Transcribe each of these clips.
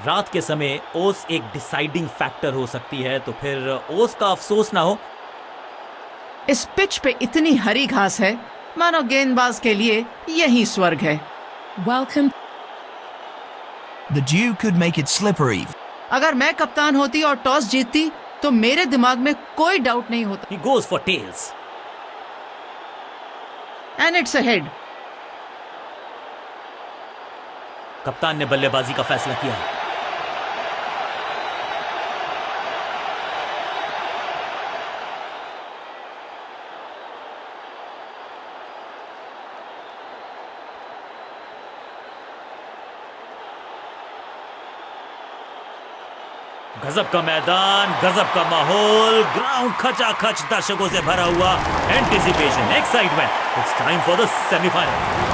रात के समय ओस एक डिसाइडिंग फैक्टर हो सकती है, तो फिर ओस का अफसोस ना हो। इस पिच पे इतनी हरी घास है, मानो गेंदबाज के लिए यही स्वर्ग है। Welcome. The dew could make it slippery. अगर मैं कप्तान होती और टॉस जीतती तो मेरे दिमाग में कोई डाउट नहीं होता। He goes for tails. And it's a head. कप्तान ने बल्लेबाजी का फैसला किया है। गजब का मैदान, गजब का माहौल, ग्राउंड खचाखच दर्शकों से भरा हुआ, anticipation, excitement. It's time for the semifinal.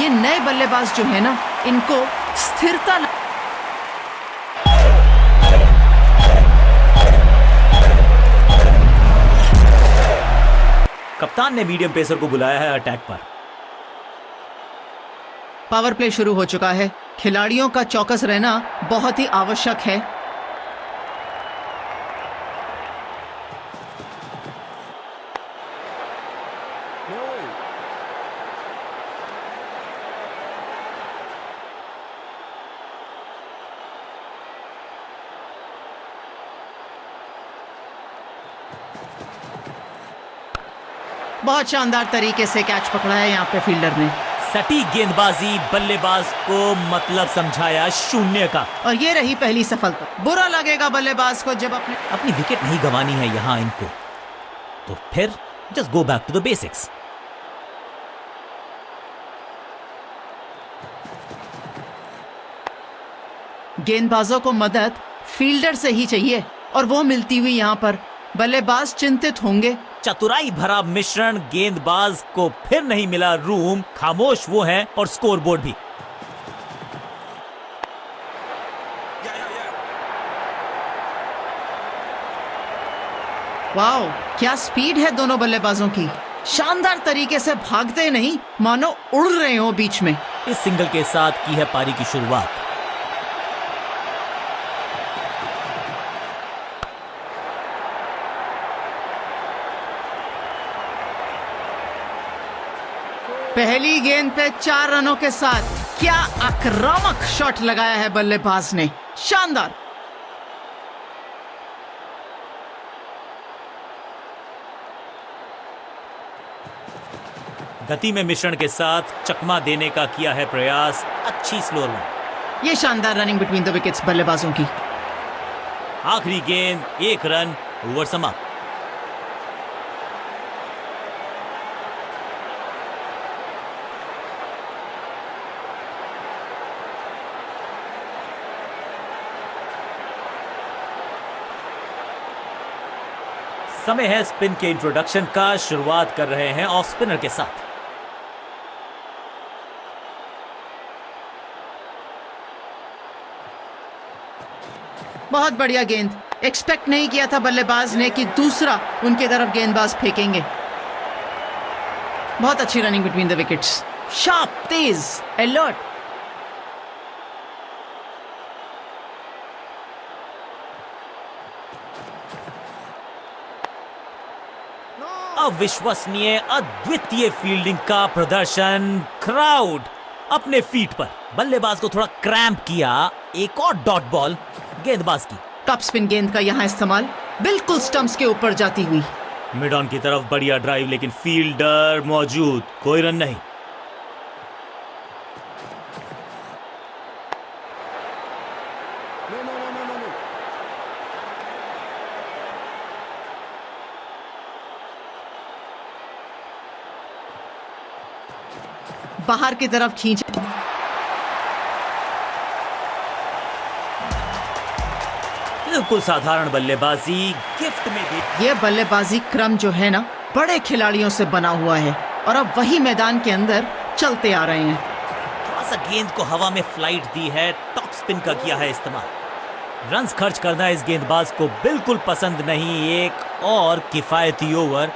ये नए बल्लेबाज जो है ना, इनको स्थिरता कप्तान ने मीडियम पेसर को बुलाया है अटैक पर। पावर प्ले शुरू हो चुका है। खिलाड़ियों का चौकस रहना बहुत ही आवश्यक है। बहुत शानदार तरीके से कैच पकड़ा है यहाँ पे फील्डर ने। सटीक गेंदबाजी, बल्लेबाज को मतलब समझाया शून्य का। और ये रही पहली सफलता। बुरा लगेगा बल्लेबाज को जब अपनी विकेट नहीं गंवानी है यहां इनको, तो फिर just go back to the basics. गेंदबाजों को मदद फील्डर से ही चाहिए और वो मिलती हुई यहाँ पर बल्लेबाज चिंतित होंगे। चतुराई भरा मिश्रण, गेंदबाज को फिर नहीं मिला रूम, खामोश वो हैं और स्कोरबोर्ड भी। वाओ, क्या स्पीड है दोनों बल्लेबाजों की। शानदार तरीके से भागते नहीं, मानो उड़ रहे हो बीच में। इस सिंगल के साथ की है पारी की शुरुआत। पहली गेंद पे 4 रनों के साथ क्या आक्रामक शॉट लगाया है बल्लेबाज ने, शानदार। गति में मिश्रण के साथ चकमा देने का किया है प्रयास। अच्छी स्लो रन। ये शानदार रनिंग बिटवीन द विकेट्स बल्लेबाजों की। आखिरी गेंद, 1 रन, ओवर समाप्त। समय है स्पिन के इंट्रोडक्शन का। शुरुआत कर रहे हैं ऑफ स्पिनर के साथ। बहुत बढ़िया गेंद। एक्सपेक्ट नहीं किया था बल्लेबाज ने कि दूसरा उनके तरफ गेंदबाज फेंकेंगे। बहुत अच्छी running between the wickets, sharp, Tej, alert. अविश्वसनीय, अद्वितीय फील्डिंग का प्रदर्शन। क्राउड अपने फीट पर। बल्लेबाज को थोड़ा क्रैम्प किया। एक और डॉट बॉल गेंदबाज की। टॉप स्पिन गेंद का यहां इस्तेमाल, बिल्कुल स्टंप्स के ऊपर जाती हुई। मिड ऑन की तरफ बढ़िया ड्राइव, लेकिन फील्डर मौजूद, कोई रन नहीं। बाहर की तरफ खींच। बिल्कुल साधारण बल्लेबाजी, गिफ्ट में भी। ये बल्लेबाजी क्रम जो है ना, बड़े खिलाड़ियों से बना हुआ है और अब वही मैदान के अंदर चलते आ रहे हैं। थोड़ा सा गेंद को हवा में फ्लाइट दी है, टॉप स्पिन का किया है इस्तेमाल। रन्स खर्च करना इस गेंदबाज को बिल्कुल पसंद नहीं। एक और किफायती ओवर।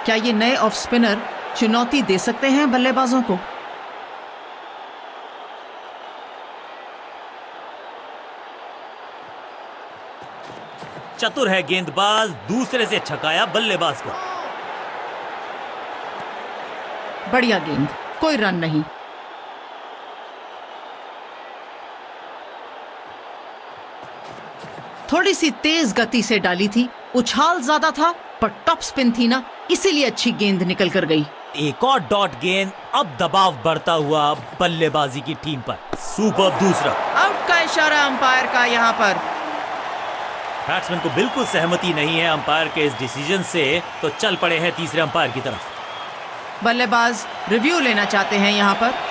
क्या ये नए ऑफ स्पिनर चुनौती दे सकते हैं बल्लेबाजों को? चतुर है गेंदबाज, दूसरे से छकाया बल्लेबाज को। बढ़िया गेंद, कोई रन नहीं। थोड़ी सी तेज गति से डाली थी, उछाल ज्यादा था पर टॉप स्पिन थी ना, इसीलिए अच्छी गेंद निकल कर गई। एक और डॉट गेंद, अब दबाव बढ़ता हुआ बल्लेबाजी की टीम पर। सुपर दूसरा। आउट का इशारा अंपायर का यहाँ पर। बैट्समैन को बिल्कुल सहमति नहीं है अंपायर के इस डिसीजन से, तो चल पड़े हैं तीसरे अंपायर की तरफ। बल्लेबाज रिव्यू लेना चाहते हैं यहाँ पर।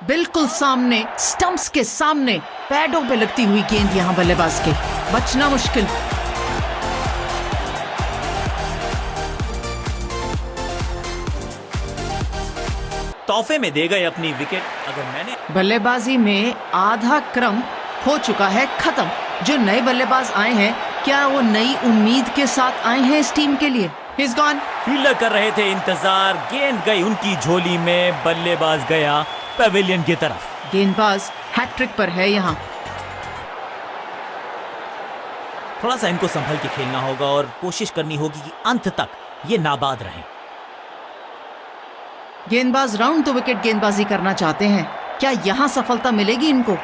बिल्कुल सामने, स्टंप्स के सामने, पैडों पे लगती हुई गेंद यहां बल्लेबाज के, बचना मुश्किल। तोहफे में दे गए अपनी विकेट। अगर मैंने बल्लेबाजी में आधा क्रम हो चुका है खत्म। जो नए बल्लेबाज आए हैं, क्या वो नई उम्मीद के साथ आए हैं इस टीम के लिए? He's gone। फील्डर कर रहे थे इंतजार, गेंद गई उनकी झोली में, बल्लेबाज गया पेविलियन की तरफ। गेंदबाज हैट्रिक पर है यहाँ। थोड़ा सा इनको संभल के खेलना होगा और कोशिश करनी होगी कि अंत तक ये नाबाद रहें। गेंदबाज राउंड द विकेट गेंदबाजी करना चाहते हैं, क्या यहां सफलता मिलेगी इनको?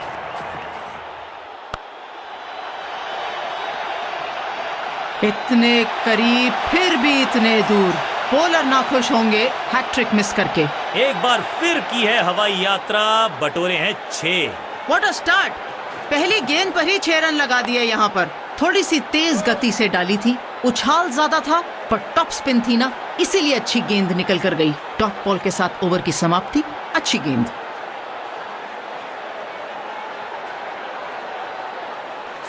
इतने करीब फिर भी इतने दूर। बॉलर नाखुश होंगे हैट्रिक मिस करके। एक बार फिर की है हवाई यात्रा, बटोरे हैं 6। What a start! पहली गेंद पर ही 6 रन लगा दिए यहाँ पर। थोड़ी सी तेज गति से डाली थी, उछाल ज्यादा था पर टॉप स्पिन थी ना, इसीलिए अच्छी गेंद निकल कर गई। डॉट बॉल के साथ ओवर की समाप्ति। अच्छी गेंद।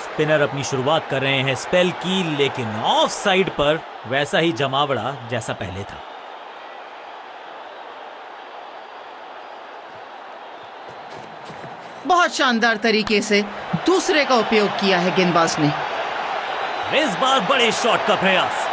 स्पिनर अपनी शुरुआत कर रहे हैं स्पेल की, लेकिन ऑफ साइड पर वैसा ही जमावड़ा जैसा पहले था। बहुत शानदार तरीके से दूसरे का उपयोग किया है गेंदबाज ने। इस बार बड़े शॉट का प्रयास।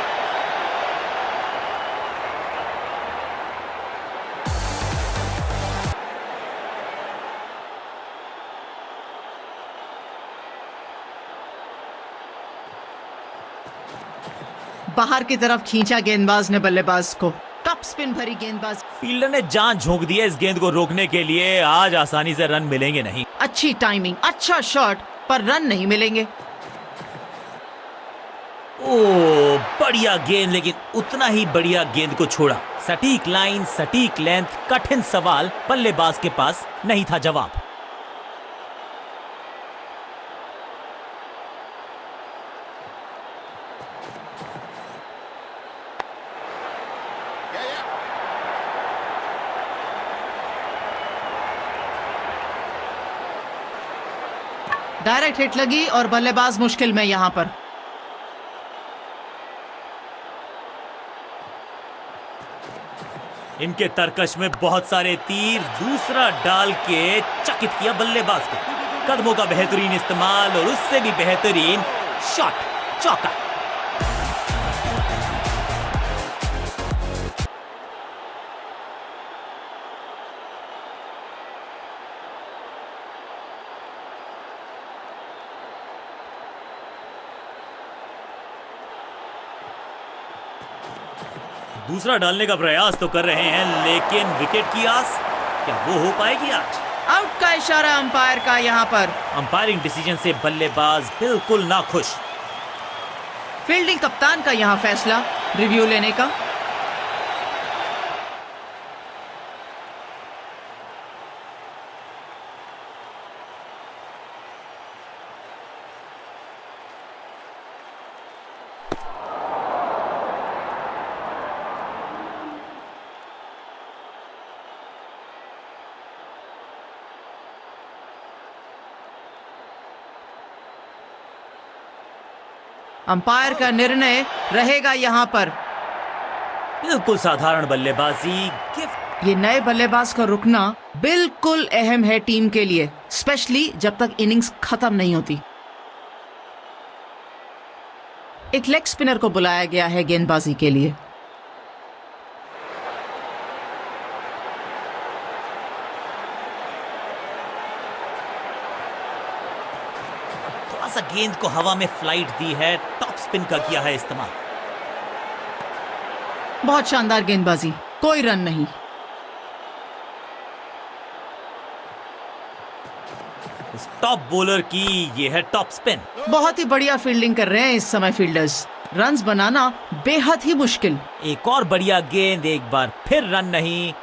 बाहर की तरफ खींचा गेंदबाज ने बल्लेबाज को। टॉप स्पिन भरी गेंदबाज। फील्डर ने जान झोंक दी है इस गेंद को रोकने के लिए। आज आसानी से रन मिलेंगे नहीं। अच्छी टाइमिंग, अच्छा शॉट, पर रन नहीं मिलेंगे। ओ बढ़िया गेंद, लेकिन उतना ही बढ़िया गेंद को छोड़ा। सटीक लाइन, सटीक लेंथ, कठिन सवाल, बल्लेबाज के पास नहीं था जवाब। डायरेक्ट हिट लगी और बल्लेबाज मुश्किल में यहां पर। इनके तरकश में बहुत सारे तीर, दूसरा डाल के चकित किया बल्लेबाज को। कदमों का बेहतरीन इस्तेमाल और उससे भी बेहतरीन शॉट, चौका। दूसरा डालने का प्रयास तो कर रहे हैं, लेकिन विकेट की आस, क्या वो हो पाएगी आज? आउट का इशारा अंपायर का यहां पर। अंपायरिंग डिसीजन से बल्लेबाज बिल्कुल नाखुश। फील्डिंग कप्तान का यहां फैसला रिव्यू लेने का। अंपायर का निर्णय रहेगा यहाँ पर। बिल्कुल साधारण बल्लेबाजी, गिफ्ट। ये नए बल्लेबाज का रुकना बिल्कुल अहम है टीम के लिए, स्पेशली जब तक इनिंग्स खत्म नहीं होती। एक लेग स्पिनर को बुलाया गया है गेंदबाजी के लिए। थोड़ा सा गेंद को हवा में फ्लाइट दी है, टॉप स्पिन का किया है इस्तेमाल। बहुत शानदार गेंदबाजी, कोई रन नहीं। इस टॉप बॉलर की ये है टॉप स्पिन। बहुत ही बढ़िया फील्डिंग कर रहे हैं इस समय फील्डर्स। रन्स बनाना बेहद ही मुश्किल। एक और बढ़िया गेंद, एक बार फिर रन नहीं।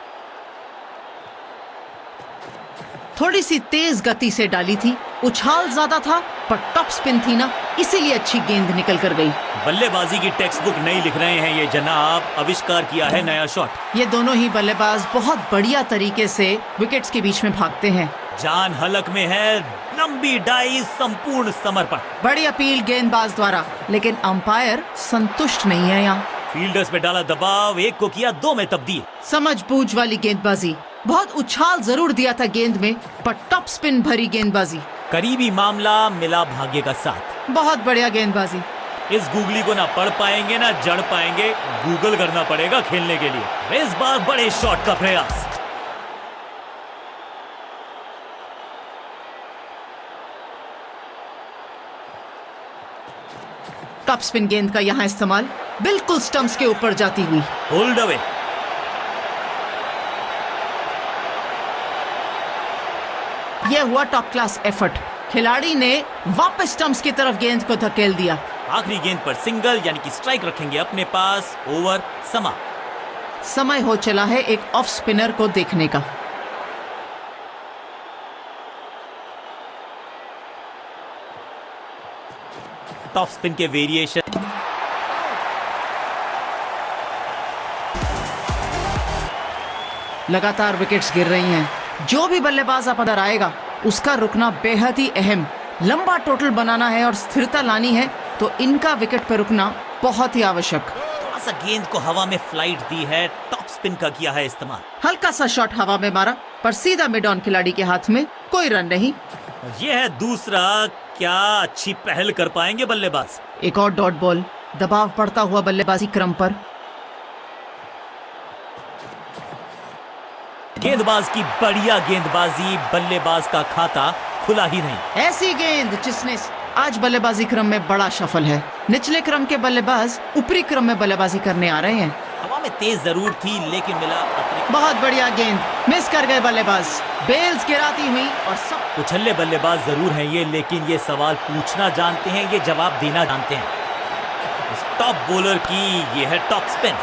थोड़ी सी तेज गति से डाली थी, उछाल ज्यादा था पर टॉप स्पिन थी ना, इसीलिए अच्छी गेंद निकल कर गई। बल्लेबाजी की टेक्स्ट बुक नहीं लिख रहे हैं ये जनाब, आविष्कार किया है नया शॉट। ये दोनों ही बल्लेबाज बहुत बढ़िया तरीके से विकेट्स के बीच में भागते हैं। जान हलक में है, लंबी डाई, संपूर्ण समर्पण। बड़ी अपील गेंदबाज द्वारा, लेकिन अंपायर संतुष्ट नहीं है यहाँ। फील्डर्स पे डाला दबाव, एक को किया 2 में तब्दील। समझ बूझ वाली गेंदबाजी। बहुत उछाल जरूर दिया था गेंद में, पर टॉप स्पिन भरी गेंदबाजी। करीबी मामला, मिला भाग्य का साथ। बहुत बढ़िया गेंदबाजी। इस गूगली को ना पढ़ पाएंगे ना जड़ पाएंगे, गूगल करना पड़ेगा खेलने के लिए। इस बार बड़े शॉट का प्रयास। टॉप स्पिन गेंद का यहाँ इस्तेमाल, बिल्कुल स्टंप्स के ऊपर जाती हुई। Hold away. यह हुआ टॉप क्लास एफर्ट। खिलाड़ी ने वापस स्टंप्स की तरफ गेंद को धकेल दिया। आखिरी गेंद पर सिंगल यानी कि स्ट्राइक रखेंगे अपने पास। ओवर समा। समय हो चला है एक ऑफ स्पिनर को देखने का। टॉप स्पिन के वेरिएशन। लगातार विकेट्स गिर रही हैं। जो भी बल्लेबाज अब अंदर आएगा उसका रुकना बेहद ही अहम। लंबा टोटल बनाना है और स्थिरता लानी है, तो इनका विकेट पर रुकना बहुत ही आवश्यक। थोड़ा सा गेंद को हवा में फ्लाइट दी है, टॉप स्पिन का किया है इस्तेमाल। हल्का सा शॉट हवा में मारा, पर सीधा मिड ऑन खिलाड़ी के हाथ में, कोई रन नहीं। यह है दूसरा। क्या अच्छी पहल कर पाएंगे बल्लेबाज। एक और डॉट बॉल, दबाव पड़ता हुआ बल्लेबाजी क्रम पर। गेंदबाज की बढ़िया गेंदबाजी, बल्लेबाज का खाता खुला ही नहीं। ऐसी गेंद जिसने आज बल्लेबाजी क्रम में बड़ा सफल है। निचले क्रम के बल्लेबाज ऊपरी क्रम में बल्लेबाजी करने आ रहे हैं। हवा में तेज जरूर थी लेकिन मिला अपने। बहुत बढ़िया गेंद, मिस कर गए बल्लेबाज। बेल्स गिराती हुई और सब। उछल्ले बल्लेबाज जरूर हैं ये, लेकिन ये सवाल पूछना जानते हैं, ये जवाब देना जानते हैं। इस टॉप बॉलर की ये है टॉप स्पिन।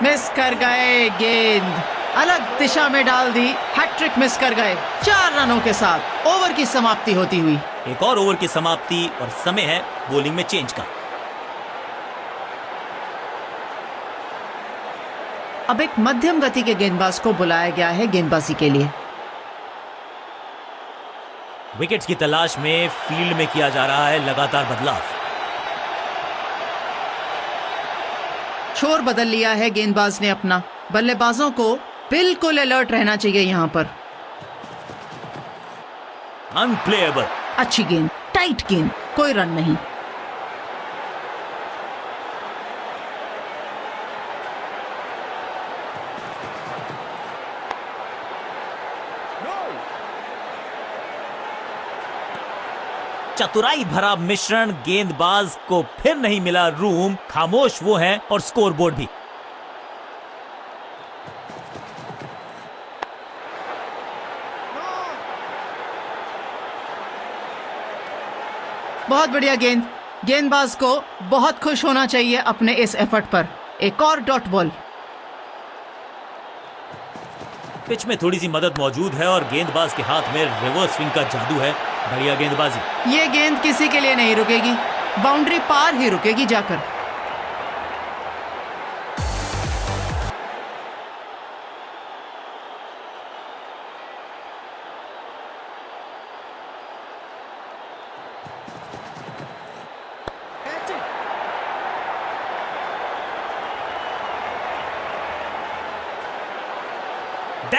मिस कर गए गेंद, अलग दिशा में डाल दी। हैट्रिक मिस कर गए। 4 रनों के साथ ओवर की समाप्ति होती हुई। एक और ओवर की समाप्ति और समय है बॉलिंग में चेंज का। अब एक मध्यम गति के गेंदबाज को बुलाया गया है गेंदबाजी के लिए। विकेट्स की तलाश में फील्ड में किया जा रहा है लगातार बदलाव। छोर बदल लिया है गेंदबाज ने अपना। बल्लेबाजों को बिल्कुल अलर्ट रहना चाहिए यहाँ पर। अनप्लेएबल। अच्छी गेंद, टाइट गेंद, कोई रन नहीं। चतुराई भरा मिश्रण, गेंदबाज को फिर नहीं मिला रूम। खामोश वो हैं और स्कोरबोर्ड भी। बहुत बढ़िया गेंद। गेंदबाज को बहुत खुश होना चाहिए अपने इस एफर्ट पर। एक और डॉट बॉल। पिच में थोड़ी सी मदद मौजूद है और गेंदबाज के हाथ में रिवर्स स्विंग का जादू है। बढ़िया गेंदबाजी। ये गेंद किसी के लिए नहीं रुकेगी, बाउंड्री पार ही रुकेगी जाकर।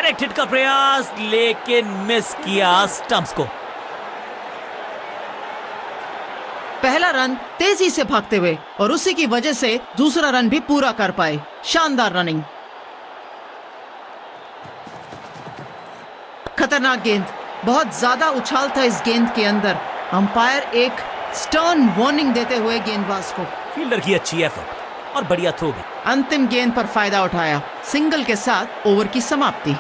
डायरेक्ट हिट का प्रयास, लेकिन मिस किया स्टंप्स को। पहला रन तेजी से भागते हुए और उसी की वजह से दूसरा रन भी पूरा कर पाए। शानदार रनिंग। खतरनाक गेंद, बहुत ज्यादा उछाल था इस गेंद के अंदर। अंपायर एक स्टर्न वार्निंग देते हुए गेंदबाज को। फील्डर की अच्छी एफर्ट और बढ़िया थ्रो भी। अंतिम गेंद पर फायदा उठाया। सिंगल के साथ ओवर की समाप्ति।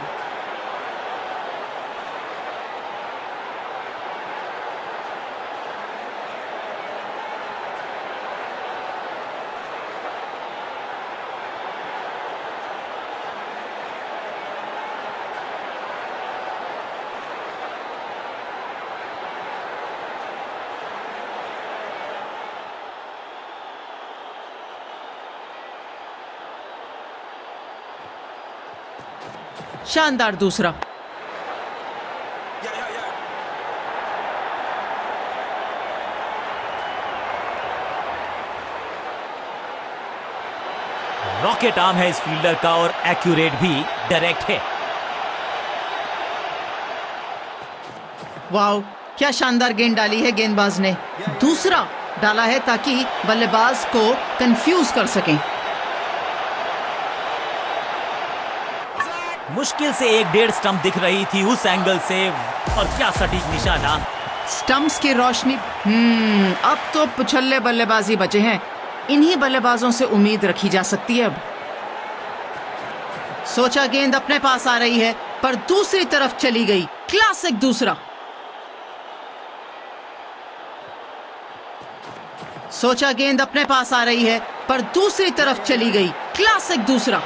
शानदार दूसरा। रॉकेट आर्म है इस फील्डर का और एक्यूरेट भी, डायरेक्ट है। वाओ, क्या शानदार गेंद डाली है गेंदबाज ने। दूसरा डाला है ताकि बल्लेबाज को कंफ्यूज कर सकें। मुश्किल से 1.5 स्टंप दिख रही थी उस एंगल से, और क्या सटीक निशाना। स्टंप्स की रोशनी। अब तो पुछल्ले बल्लेबाजी बचे हैं। इन्हीं बल्लेबाजों से उम्मीद रखी जा सकती है अब। सोचा गेंद अपने पास आ रही है, पर दूसरी तरफ चली गई। क्लासिक दूसरा। सोचा गेंद अपने पास आ रही है, पर दूसरी तरफ चली गई। क्लासिक दूसरा।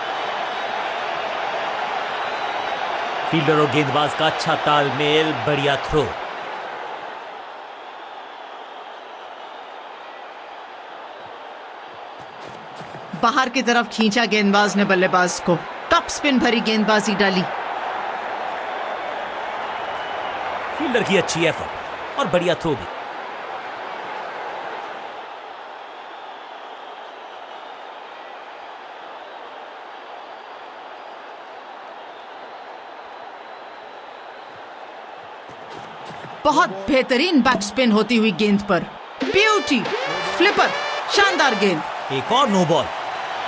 फील्डर और गेंदबाज का अच्छा तालमेल, बढ़िया थ्रो। बाहर की तरफ खींचा गेंदबाज ने बल्लेबाज को। टॉप स्पिन भरी गेंदबाजी डाली। फील्डर की अच्छी एफर्ट और बढ़िया थ्रो भी। बहुत बेहतरीन बैक स्पिन होती हुई गेंद पर। Beauty flipper. शानदार गेंद। एक और नो बॉल।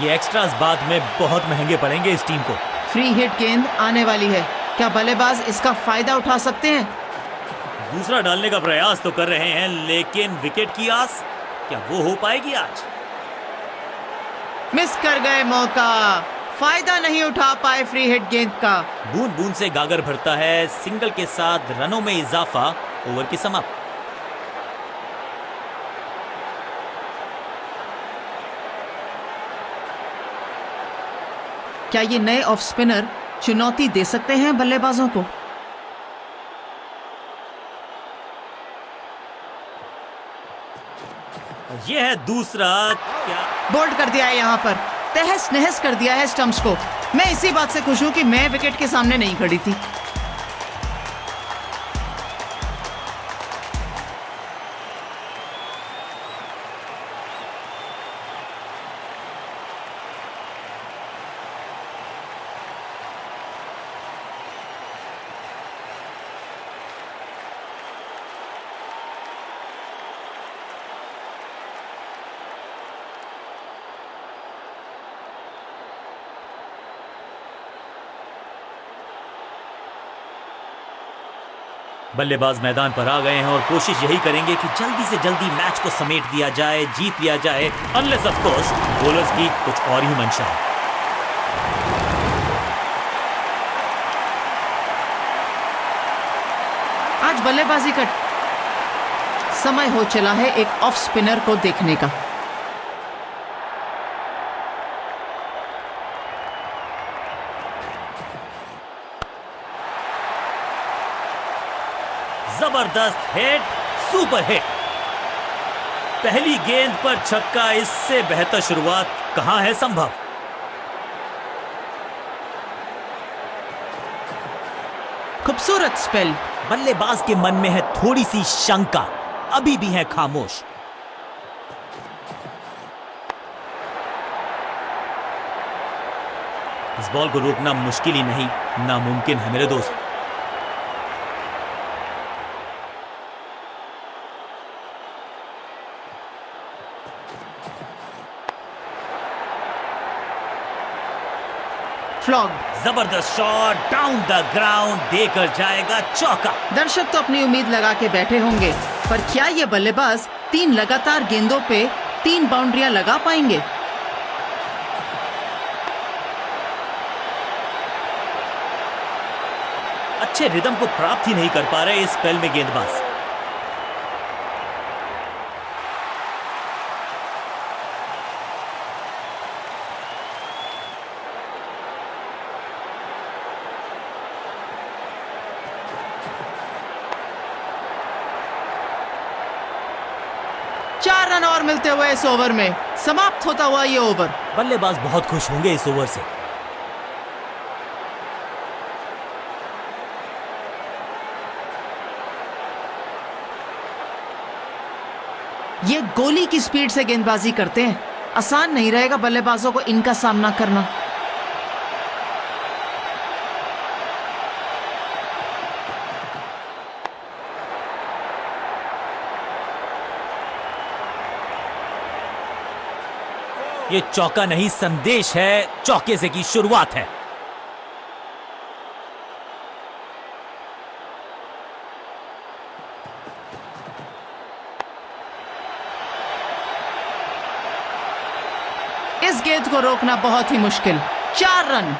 ये एक्स्ट्रास बाद में बहुत महंगे पड़ेंगे इस टीम को। फ्री हिट गेंद आने वाली है। क्या बल्लेबाज इसका फायदा उठा सकते हैं? दूसरा डालने का प्रयास तो कर रहे हैं, लेकिन विकेट की आस, क्या वो हो पाएगी आज? मिस कर गए मौका। फायदा नहीं उठा पाए फ्री हिट गेंद का। बूंद बूंद से गागर भरता है। सिंगल के साथ रनों में इजाफा, ओवर की समाप्ति। क्या ये नए ऑफ स्पिनर चुनौती दे सकते हैं बल्लेबाजों को? यह है दूसरा। क्या बोल्ड कर दिया है यहाँ पर। तहस नहस कर दिया है स्टंप्स को। मैं इसी बात से खुश हूं कि मैं विकेट के सामने नहीं खड़ी थी। बल्लेबाज मैदान पर आ गए हैं और कोशिश यही करेंगे कि जल्दी से जल्दी मैच को समेट दिया जाए, जीत लिया जाए, अनलेस ऑफ कोर्स बॉलर्स की कुछ और ही मंशा है। आज बल्लेबाजी का समय हो चला है एक ऑफ स्पिनर को देखने का। जबरदस्त हिट, सुपर हिट। पहली गेंद पर छक्का, इससे बेहतर शुरुआत कहां है संभव। खूबसूरत स्पेल। बल्लेबाज के मन में है थोड़ी सी शंका, अभी भी है खामोश। इस बॉल को रोकना मुश्किल ही नहीं, नामुमकिन है मेरे दोस्त। फ्लॉग। जबरदस्त शॉट, डाउन द ग्राउंड, देकर जाएगा चौका। दर्शक तो अपनी उम्मीद लगा के बैठे होंगे, पर क्या ये बल्लेबाज 3 लगातार गेंदों पे 3 बाउंड्रियां लगा पाएंगे? अच्छे रिदम को प्राप्त ही नहीं कर पा रहे इस स्पेल में गेंदबाज। चार रन और मिलते हुए इस ओवर में समाप्त होता हुआ ये ओवर। बल्लेबाज बहुत खुश होंगे इस ओवर से। ये गोली की स्पीड से गेंदबाजी करते हैं, आसान नहीं रहेगा बल्लेबाजों को इनका सामना करना। ये चौका नहीं, संदेश है, चौके से की शुरुआत है। इस गेंद को रोकना बहुत ही मुश्किल। 4 रन।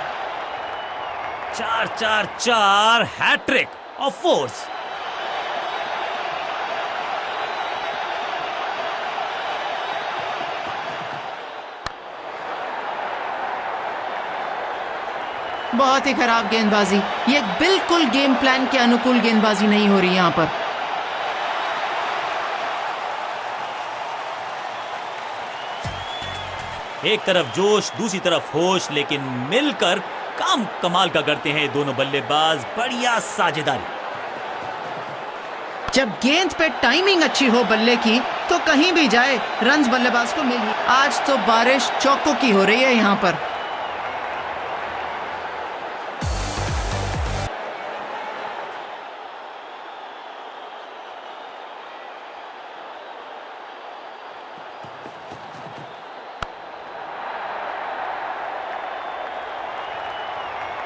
4-4-4 hat trick of force. बहुत ही खराब गेंदबाजी। ये बिल्कुल गेम प्लान के अनुकूल गेंदबाजी नहीं हो रही यहां पर। एक तरफ जोश, दूसरी तरफ होश, लेकिन मिलकर काम कमाल का करते हैं दोनों बल्लेबाज। बढ़िया साझेदारी। जब गेंद पे टाइमिंग अच्छी हो बल्ले की तो कहीं भी जाए रन्स बल्लेबाज को मिल ही। आज तो बारिश चौकों की हो रही है यहां पर।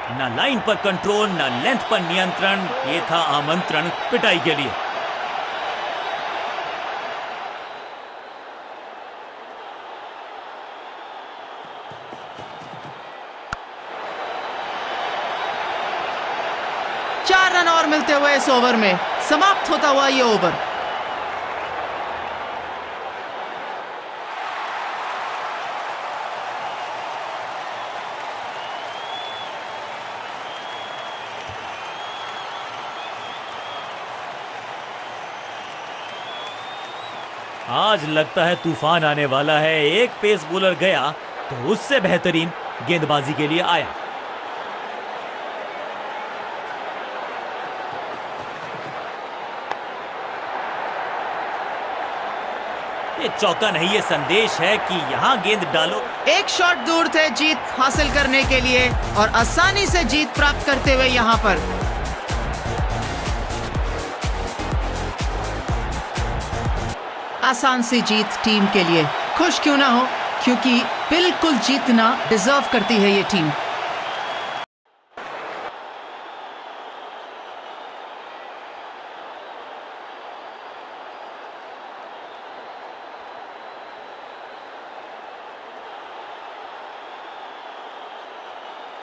ना लाइन पर कंट्रोल, ना लेंथ पर नियंत्रण। ये था आमंत्रण पिटाई के लिए। चार रन और मिलते हुए इस ओवर में समाप्त होता हुआ ये ओवर। आज लगता है तूफान आने वाला है। एक पेस बॉलर गया तो उससे बेहतरीन गेंदबाजी के लिए आया। ये चौका नहीं, ये संदेश है कि यहां गेंद डालो। एक शॉट दूर थे जीत हासिल करने के लिए और आसानी से जीत प्राप्त करते हुए यहां पर। आसान सी जीत टीम के लिए। खुश क्यों ना हो, क्योंकि बिल्कुल जीतना डिजर्व करती है ये टीम।